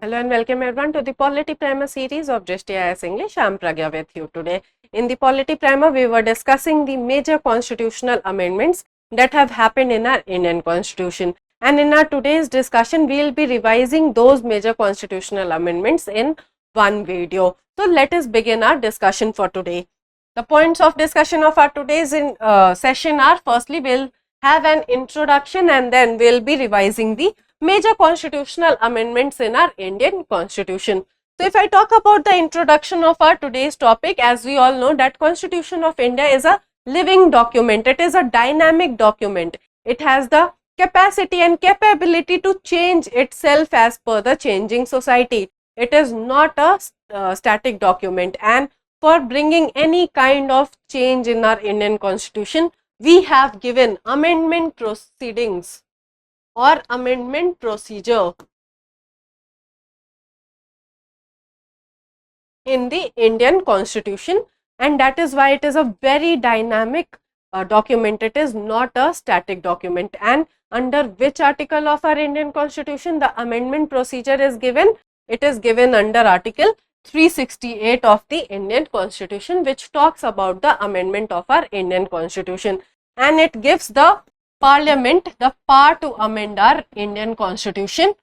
Hello and welcome everyone to the Polity Primer series of Drishti IAS English. I am Pragya with you today. In the Polity Primer, we were discussing the major constitutional amendments that have happened in our Indian Constitution. And in our today's discussion, we will be revising those major constitutional amendments in one video. So let us begin our discussion for today. The points of discussion of our today's session are: firstly, we'll have an introduction and then we'll be revising the major constitutional amendments in our Indian Constitution. So, if I talk about the introduction of our today's topic, as we all know that Constitution of India is a living document. It is a dynamic document. It has the capacity and capability to change itself as per the changing society. It is not a static document, and for bringing any kind of change in our Indian Constitution, we have given amendment proceedings or amendment procedure in the Indian Constitution, and that is why it is a very dynamic document. It is not a static document. And under which article of our Indian Constitution the amendment procedure is given? It is given under Article 368 of the Indian Constitution, which talks about the amendment of our Indian Constitution, and it gives the Parliament the power to amend our Indian Constitution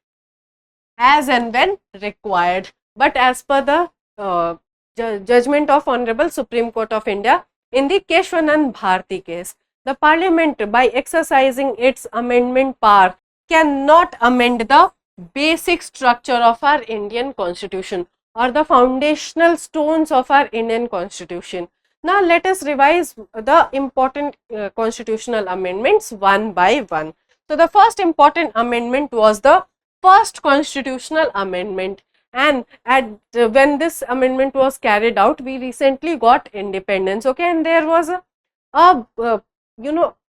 as and when required. But as per the judgment of Honorable Supreme Court of India in the Keshwanand Bharti case, the Parliament, by exercising its amendment power, cannot amend the basic structure of our Indian Constitution or the foundational stones of our Indian Constitution. Now, let us revise the important constitutional amendments one by one. So, the first important amendment was the first constitutional amendment, and when this amendment was carried out, we recently got independence, okay, and there was a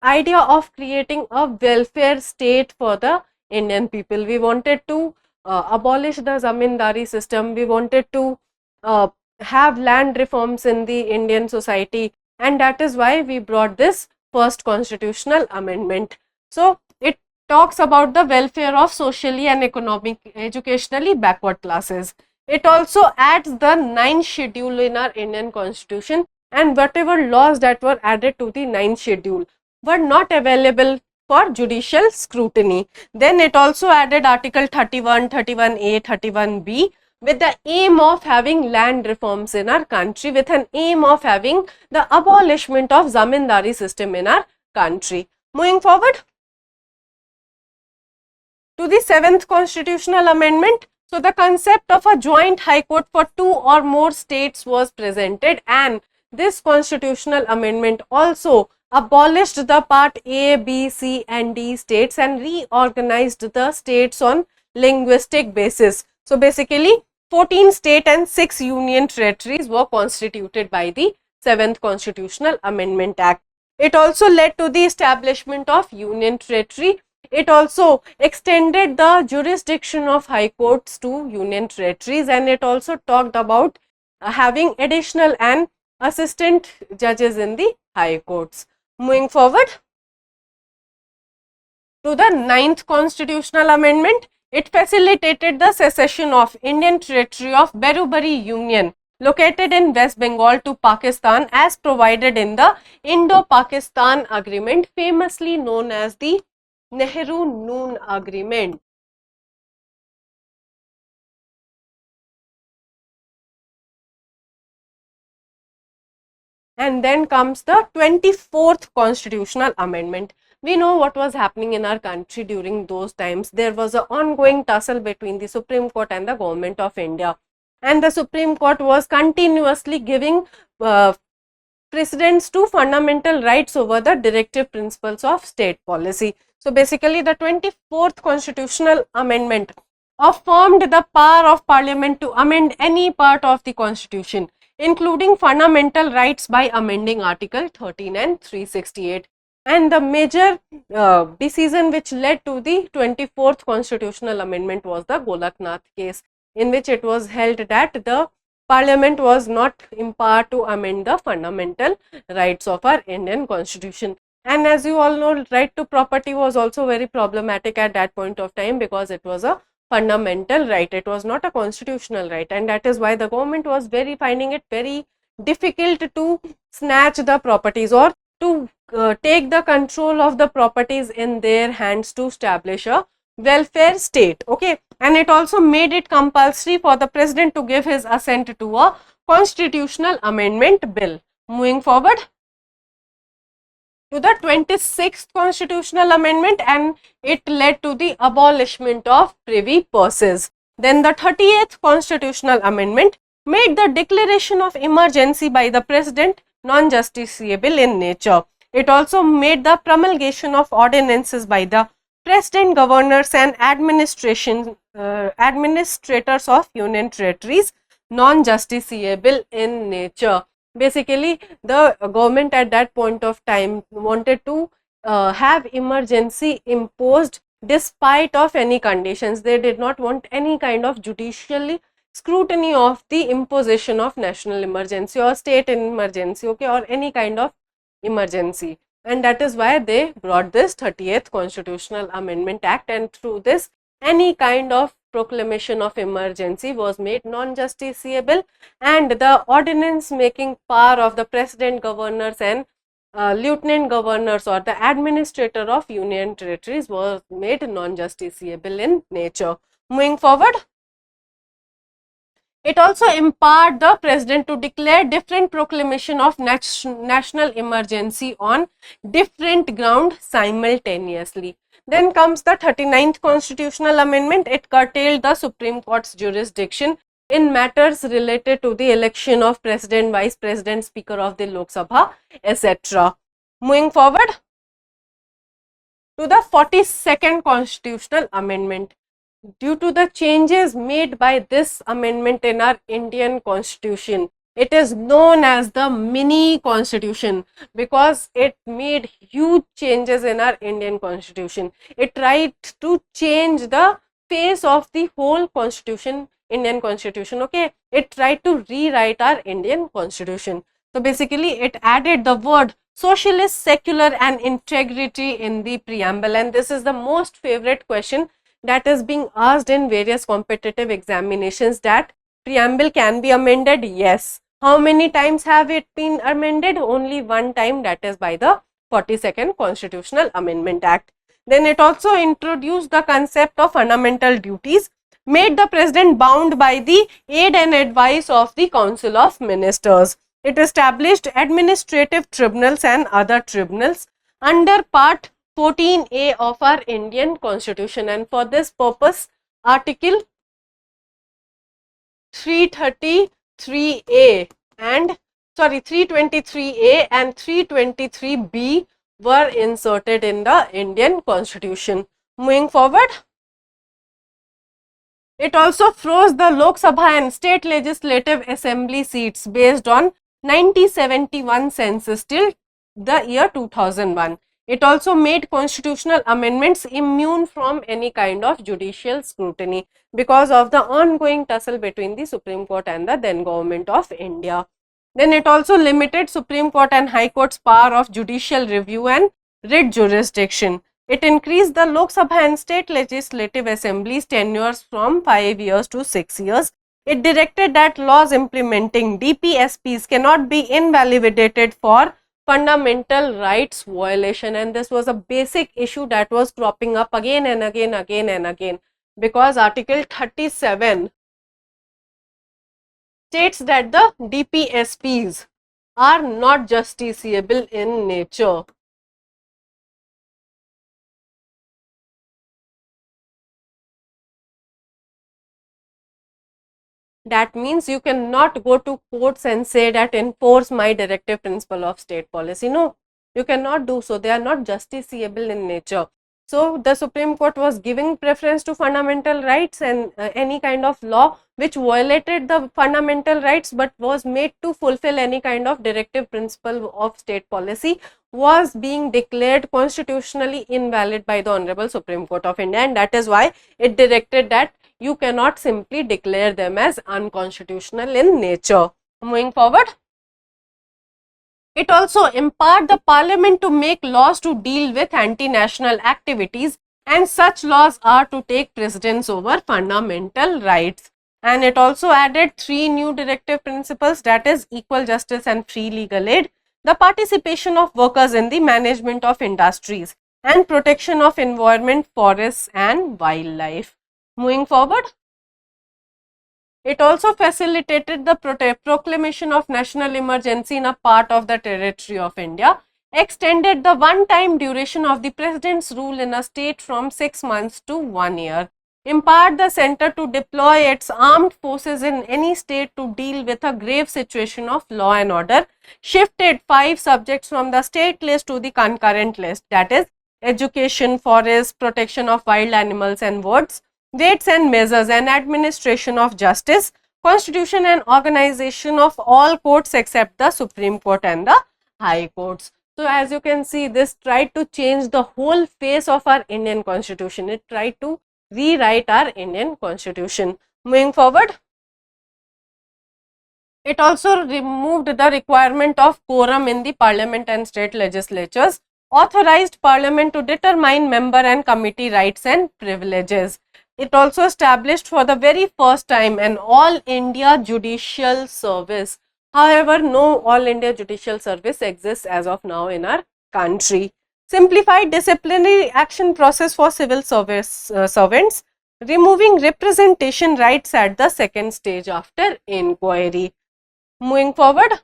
idea of creating a welfare state for the Indian people. We wanted to abolish the zamindari system. We wanted to have land reforms in the Indian society, and that is why we brought this first constitutional amendment. So, it talks about the welfare of socially and educationally backward classes. It also adds the 9th schedule in our Indian Constitution, and whatever laws that were added to the 9th schedule were not available for judicial scrutiny. Then it also added Article 31, 31A, 31B, with the aim of having land reforms in our country, with an aim of having the abolishment of zamindari system in our country. Moving forward to the 7th constitutional amendment. So, the concept of a joint high court for 2 or more states was presented, and this constitutional amendment also abolished the part A, B, C and D states and reorganized the states on linguistic basis. So, basically 14 state and 6 union territories were constituted by the 7th Constitutional Amendment Act. It also led to the establishment of union territory. It also extended the jurisdiction of high courts to union territories, and it also talked about having additional and assistant judges in the high courts. Moving forward to the 9th Constitutional Amendment, it facilitated the secession of Indian territory of Berubari Union located in West Bengal to Pakistan as provided in the Indo-Pakistan Agreement, famously known as the Nehru-Noon Agreement. And then comes the 24th Constitutional Amendment. We know what was happening in our country during those times. There was an ongoing tussle between the Supreme Court and the Government of India, and the Supreme Court was continuously giving precedence to fundamental rights over the directive principles of state policy. So, basically the 24th Constitutional Amendment affirmed the power of Parliament to amend any part of the Constitution, including fundamental rights, by amending Article 13 and 368. And the major decision which led to the 24th Constitutional Amendment was the Golaknath case, in which it was held that the Parliament was not empowered to amend the fundamental rights of our Indian Constitution. And as you all know, right to property was also very problematic at that point of time, because it was a fundamental right. It was not a constitutional right, and that is why the government was finding it very difficult to snatch the properties or to take the control of the properties in their hands to establish a welfare state. Okay, and it also made it compulsory for the president to give his assent to a constitutional amendment bill. Moving forward to the 26th constitutional amendment, and it led to the abolishment of privy purses. Then the 38th constitutional amendment made the declaration of emergency by the president non-justiciable in nature. It also made the promulgation of ordinances by the president, governors and administrators of union territories non-justiciable in nature. Basically, the government at that point of time wanted to have emergency imposed despite of any conditions. They did not want any kind of judicial scrutiny of the imposition of national emergency or state emergency, okay, or any kind of emergency. And that is why they brought this 38th Constitutional Amendment Act, and through this any kind of proclamation of emergency was made non-justiciable, and the ordinance making power of the president, governors and lieutenant governors or the administrator of union territories was made non-justiciable in nature. Moving forward, it also empowered the president to declare different proclamation of national emergency on different ground simultaneously. Then comes the 39th Constitutional Amendment. It curtailed the Supreme Court's jurisdiction in matters related to the election of president, vice president, speaker of the Lok Sabha, etc. Moving forward to the 42nd Constitutional Amendment. Due to the changes made by this amendment in our Indian Constitution, it is known as the mini constitution because it made huge changes in our Indian Constitution. It tried to change the face of the whole constitution, Indian Constitution, okay. It tried to rewrite our Indian Constitution. So basically it added the word socialist, secular and integrity in the preamble, and this is the most favorite question that is being asked in various competitive examinations, that preamble can be amended. Yes. How many times have it been amended? Only one time, that is by the 42nd Constitutional Amendment Act. Then it also introduced the concept of fundamental duties, made the president bound by the aid and advice of the Council of Ministers. It established administrative tribunals and other tribunals under Part 14A of our Indian Constitution, and for this purpose Article 323A and 323A and 323B were inserted in the Indian Constitution. Moving forward, it also froze the Lok Sabha and state legislative assembly seats based on 1971 census till the year 2001. It also made constitutional amendments immune from any kind of judicial scrutiny because of the ongoing tussle between the Supreme Court and the then government of India. Then it also limited Supreme Court and High Court's power of judicial review and writ jurisdiction. It increased the Lok Sabha and state legislative assemblies tenures from 5 years to 6 years. It directed that laws implementing DPSPs cannot be invalidated for fundamental rights violation, and this was a basic issue that was cropping up again and again, because Article 37 states that the DPSPs are not justiciable in nature. That means you cannot go to courts and say that enforce my directive principle of state policy. No, you cannot do so. They are not justiciable in nature. So the Supreme Court was giving preference to fundamental rights, and any kind of law which violated the fundamental rights but was made to fulfill any kind of directive principle of state policy was being declared constitutionally invalid by the Honorable Supreme Court of India, and that is why it directed that you cannot simply declare them as unconstitutional in nature. Moving forward, it also empowered the parliament to make laws to deal with anti-national activities and such laws are to take precedence over fundamental rights. And it also added 3 new directive principles, that is equal justice and free legal aid, the participation of workers in the management of industries, and protection of environment, forests and wildlife. Moving forward, it also facilitated the proclamation of national emergency in a part of the territory of India, extended the one-time duration of the president's rule in a state from 6 months to 1 year, empowered the center to deploy its armed forces in any state to deal with a grave situation of law and order, shifted 5 subjects from the state list to the concurrent list, that is education, forests, protection of wild animals and birds, weights and measures, and administration of justice, constitution and organization of all courts except the Supreme Court and the High Courts. So, as you can see, this tried to change the whole face of our Indian constitution. It tried to rewrite our Indian constitution. Moving forward, it also removed the requirement of quorum in the parliament and state legislatures, authorized parliament to determine member and committee rights and privileges. It also established for the very first time an All India Judicial Service. However, no All India Judicial Service exists as of now in our country. Simplified disciplinary action process for civil service servants, removing representation rights at the second stage after inquiry. Moving forward,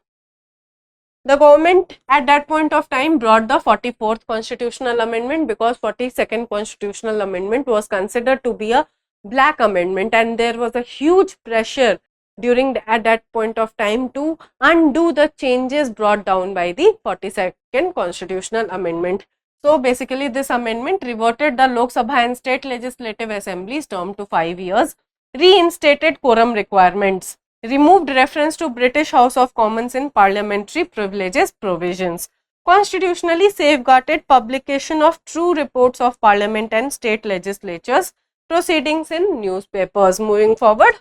the government at that point of time brought the 44th constitutional amendment, because 42nd constitutional amendment was considered to be a black amendment, and there was a huge pressure during at that point of time to undo the changes brought down by the 42nd constitutional amendment. So basically, this amendment reverted the Lok Sabha and state legislative assemblies term to 5 years, reinstated quorum requirements, removed reference to British House of Commons in parliamentary privileges provisions, constitutionally safeguarded publication of true reports of parliament and state legislatures proceedings in newspapers. Moving forward,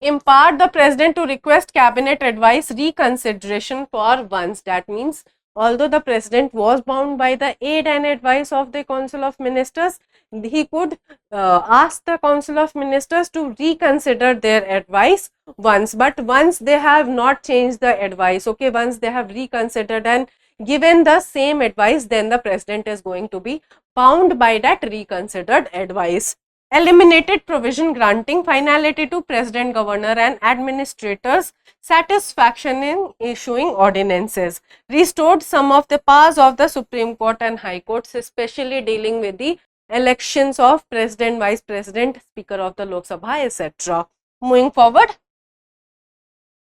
empowered the president to request cabinet advice reconsideration for once. That means, although the president was bound by the aid and advice of the Council of Ministers, he could ask the Council of Ministers to reconsider their advice once. But once they have not changed the advice, okay, once they have reconsidered and given the same advice, then the president is going to be bound by that reconsidered advice. Eliminated provision granting finality to president, governor and administrators satisfaction in issuing ordinances, restored some of the powers of the Supreme Court and High Courts, especially dealing with the elections of president, vice president, speaker of the Lok Sabha, etc. Moving forward,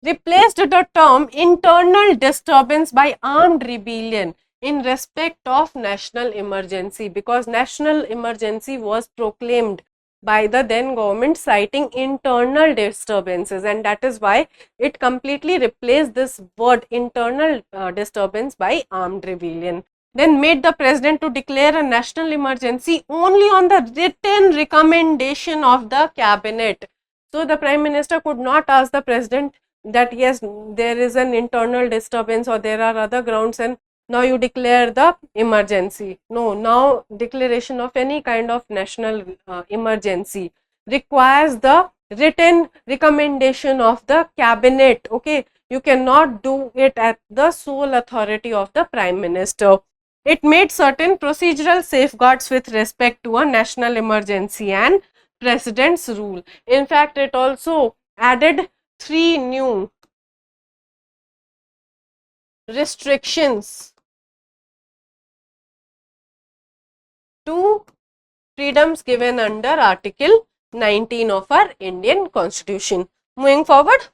replaced the term internal disturbance by armed rebellion in respect of national emergency, because national emergency was proclaimed by the then government citing internal disturbances, and that is why it completely replaced this word internal disturbance by armed rebellion. Then made the president to declare a national emergency only on the written recommendation of the cabinet. So the prime minister could not ask the president that yes, there is an internal disturbance or there are other grounds and now you declare the emergency. No, now declaration of any kind of national emergency requires the written recommendation of the cabinet. Okay, you cannot do it at the sole authority of the prime minister. It made certain procedural safeguards with respect to a national emergency and president's rule. In fact, it also added 3 new restrictions to freedoms given under Article 19 of our Indian Constitution. Moving forward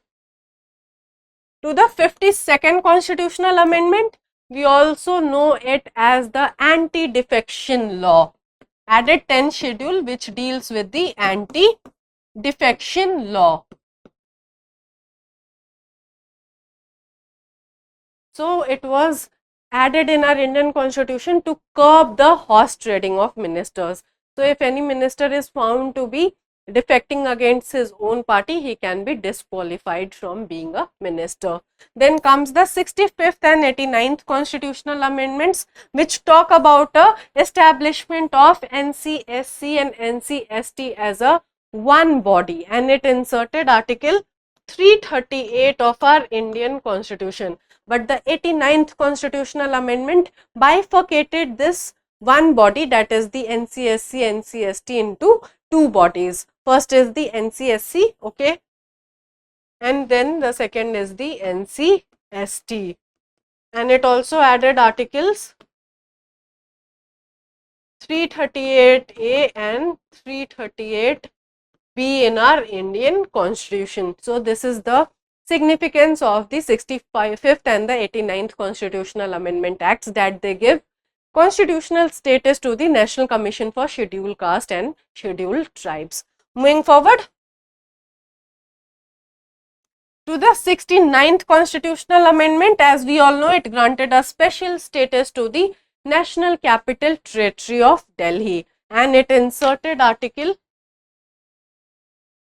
to the 52nd Constitutional Amendment, we also know it as the Anti-Defection Law. Added 10th schedule which deals with the Anti-Defection Law. So it was added in our Indian Constitution to curb the horse trading of ministers. So if any minister is found to be defecting against his own party, he can be disqualified from being a minister. Then comes the 65th and 89th constitutional amendments, which talk about the establishment of NCSC and NCST as a one body, and it inserted article 338 of our Indian constitution. But the 89th constitutional amendment bifurcated this one body, that is the NCSC, NCST, into two bodies. First is the NCSC, okay, and then the second is the NCST, and it also added articles 338A and 338B in our Indian constitution. So this is the significance of the 65th and the 89th constitutional amendment acts, that they give constitutional status to the National Commission for Scheduled Caste and Scheduled Tribes. Moving forward to the 69th constitutional amendment, as we all know, it granted a special status to the National Capital Territory of Delhi, and it inserted article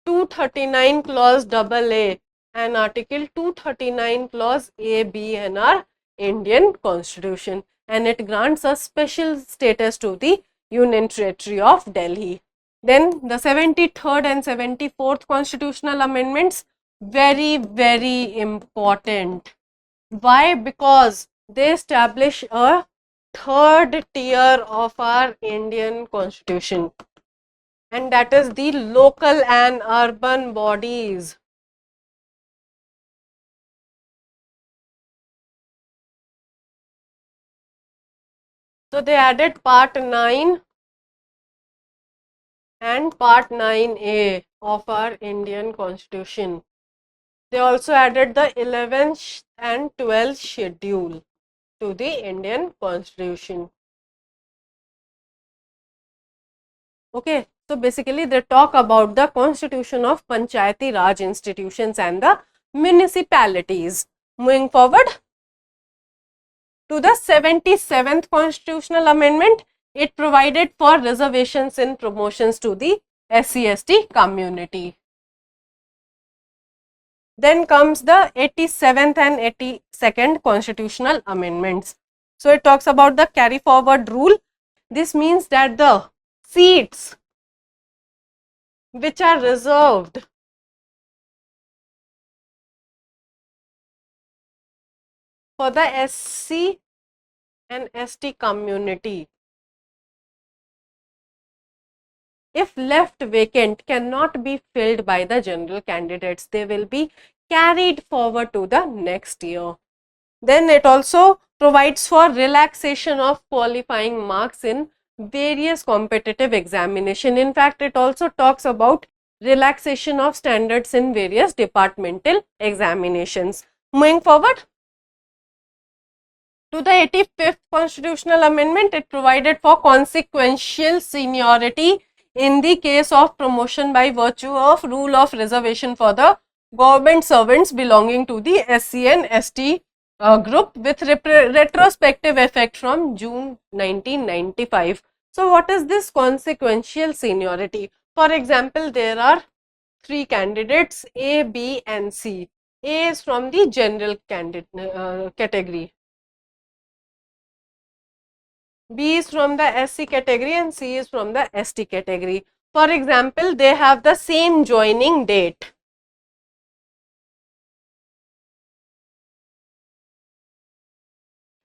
239 clause AA and article 239 clause AB in our Indian constitution, and it grants a special status to the Union Territory of Delhi. Then the 73rd and 74th constitutional amendments, very, very important. Why? Because they establish a third tier of our Indian constitution, and that is the local and urban bodies. So they added part 9 and part 9A of our Indian constitution. They also added the 11th and 12th schedule to the Indian constitution. Okay, so basically they talk about the constitution of Panchayati Raj institutions and the municipalities. Moving forward to the 77th constitutional amendment, it provided for reservations in promotions to the SC/ST community. Then comes the 87th and 82nd constitutional amendments. So it talks about the carry forward rule. This means that the seats which are reserved for the SC and ST community, if left vacant, cannot be filled by the general candidates. They will be carried forward to the next year. Then it also provides for relaxation of qualifying marks in various competitive examination. In fact, it also talks about relaxation of standards in various departmental examinations. Moving forward to the 85th constitutional amendment, it provided for consequential seniority in the case of promotion by virtue of rule of reservation for the government servants belonging to the SC and ST group with retrospective effect from June 1995. So what is this consequential seniority? For example, there are three candidates A, B and C. A is from the general category, B is from the SC category and C is from the ST category. For example, they have the same joining date.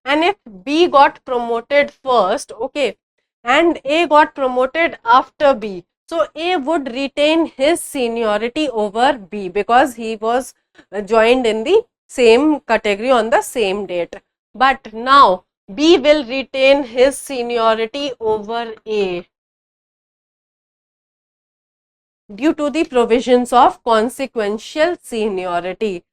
And if B got promoted first, okay, and A got promoted after B, so A would retain his seniority over B because he was joined in the same category on the same date. But now B will retain his seniority over A due to the provisions of consequential seniority,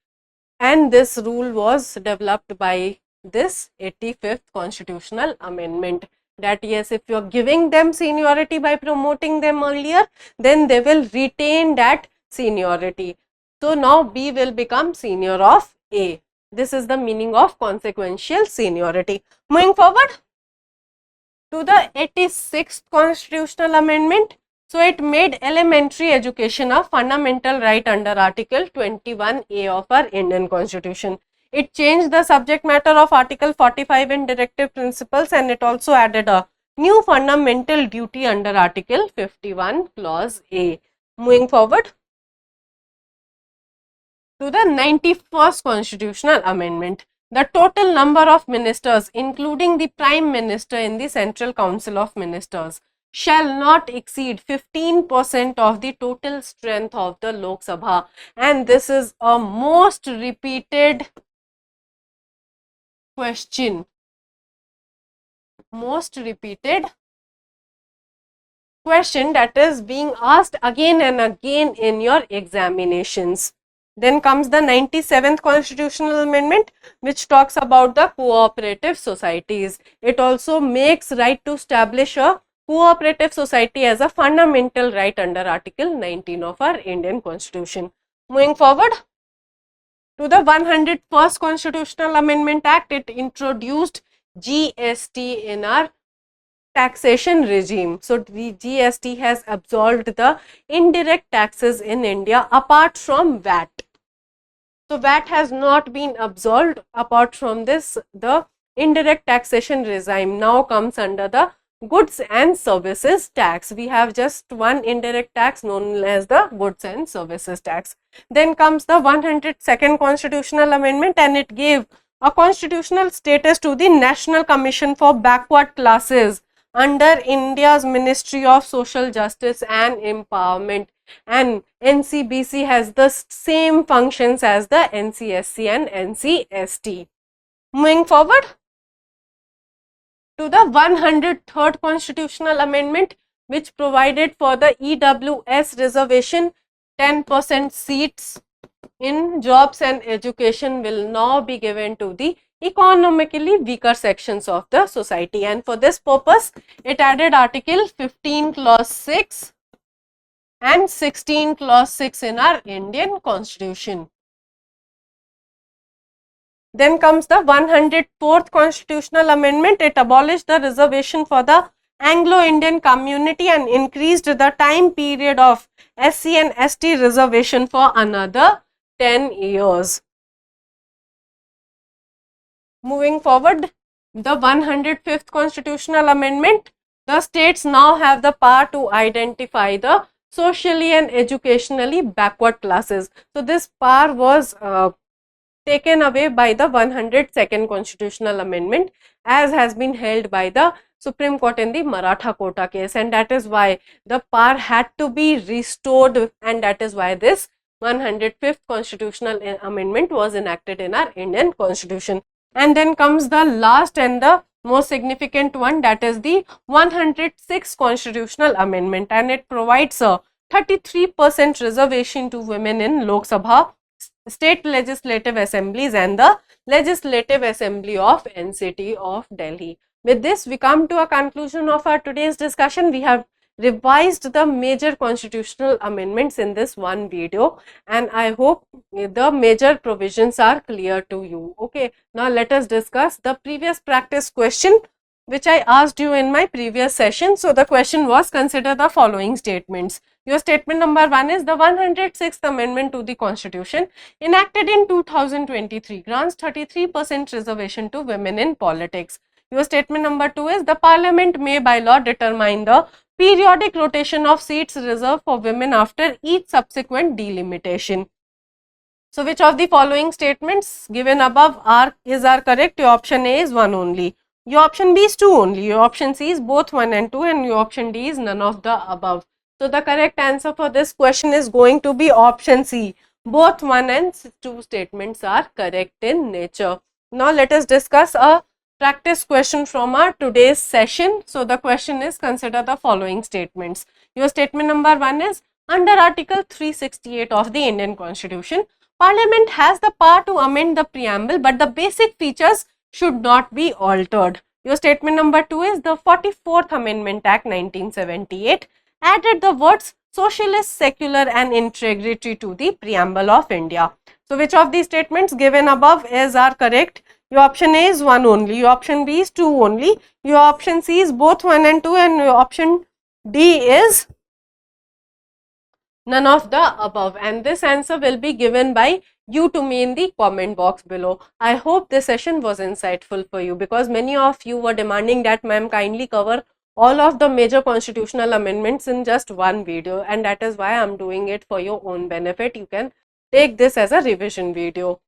and this rule was developed by this 85th constitutional amendment, that yes, if you are giving them seniority by promoting them earlier, then they will retain that seniority. So now B will become senior of A. This is the meaning of consequential seniority. Moving forward to the 86th constitutional amendment. So it made elementary education a fundamental right under Article 21A of our Indian Constitution. It changed the subject matter of Article 45 in Directive Principles, and it also added a new fundamental duty under Article 51 Clause A. Moving forward to the 91st Constitutional Amendment. The total number of ministers, including the Prime Minister in the Central Council of Ministers, shall not exceed 15% of the total strength of the Lok Sabha. And this is a most repeated question. Most repeated question that is being asked again and again in your examinations. Then comes the 97th Constitutional Amendment, which talks about the cooperative societies. It also makes right to establish a cooperative society as a fundamental right under Article 19 of our Indian Constitution. Moving forward to the 101st Constitutional Amendment Act, it introduced GST in our taxation regime. So the GST has absolved the indirect taxes in India apart from VAT. So VAT has not been absolved. Apart from this, the indirect taxation regime now comes under the goods and services tax. We have just one indirect tax known as the goods and services tax. Then comes the 102nd Constitutional Amendment, and it gave a constitutional status to the National Commission for Backward Classes under India's Ministry of Social Justice and Empowerment, and NCBC has the same functions as the NCSC and NCST. Moving forward to the 103rd Constitutional Amendment, which provided for the EWS reservation. 10% seats in jobs and education will now be given to the economically weaker sections of the society, and for this purpose it added Article 15 Clause 6 and 16 Clause 6 in our Indian Constitution. Then comes the 104th Constitutional Amendment. It abolished the reservation for the Anglo-Indian community and increased the time period of SC and ST reservation for another 10 years. Moving forward, the 105th Constitutional Amendment, the states now have the power to identify the socially and educationally backward classes. So this power was taken away by the 102nd Constitutional Amendment, as has been held by the Supreme Court in the Maratha quota case, and that is why the power had to be restored, and that is why this 105th Constitutional Amendment was enacted in our Indian Constitution. And then comes the last and the most significant one, that is the 106th Constitutional Amendment, and it provides a 33% reservation to women in Lok Sabha, state legislative assemblies and the Legislative Assembly of NCT of Delhi. With this, we come to a conclusion of our today's discussion. We have revised the major constitutional amendments in this one video, and I hope the major provisions are clear to you. Okay, now let us discuss the previous practice question which I asked you in my previous session. So the question was, consider the following statements. Your statement number 1 is, the 106th Amendment to the Constitution enacted in 2023 grants 33% reservation to women in politics. Your statement number 2 is, the Parliament may by law determine the periodic rotation of seats reserved for women after each subsequent delimitation. So which of the following statements given above are correct? Your option A is 1 only. Your option B is 2 only. Your option C is both 1 and 2, and your option D is none of the above. So the correct answer for this question is going to be option C. Both 1 and 2 statements are correct in nature. Now let us discuss a practice question from our today's session. So the question is, consider the following statements. Your statement number 1 is, under Article 368 of the Indian Constitution, Parliament has the power to amend the preamble, but the basic features should not be altered. Your statement number 2 is, the 44th Amendment Act 1978 added the words socialist, secular and integrity to the preamble of India. So which of these statements given above are correct? Your option A is 1 only, your option B is 2 only, your option C is both 1 and 2, and your option D is None of the above, and this answer will be given by you to me in the comment box below. I hope this session was insightful for you, because many of you were demanding that ma'am kindly cover all of the major constitutional amendments in just one video, and that is why I'm doing it for your own benefit. You can take this as a revision video.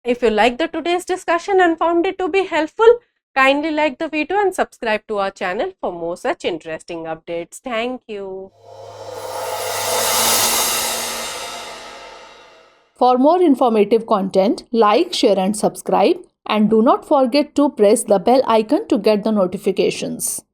If you liked the today's discussion and found it to be helpful, kindly like the video and subscribe to our channel for more such interesting updates. Thank you. For more informative content, like, share and subscribe, and do not forget to press the bell icon to get the notifications.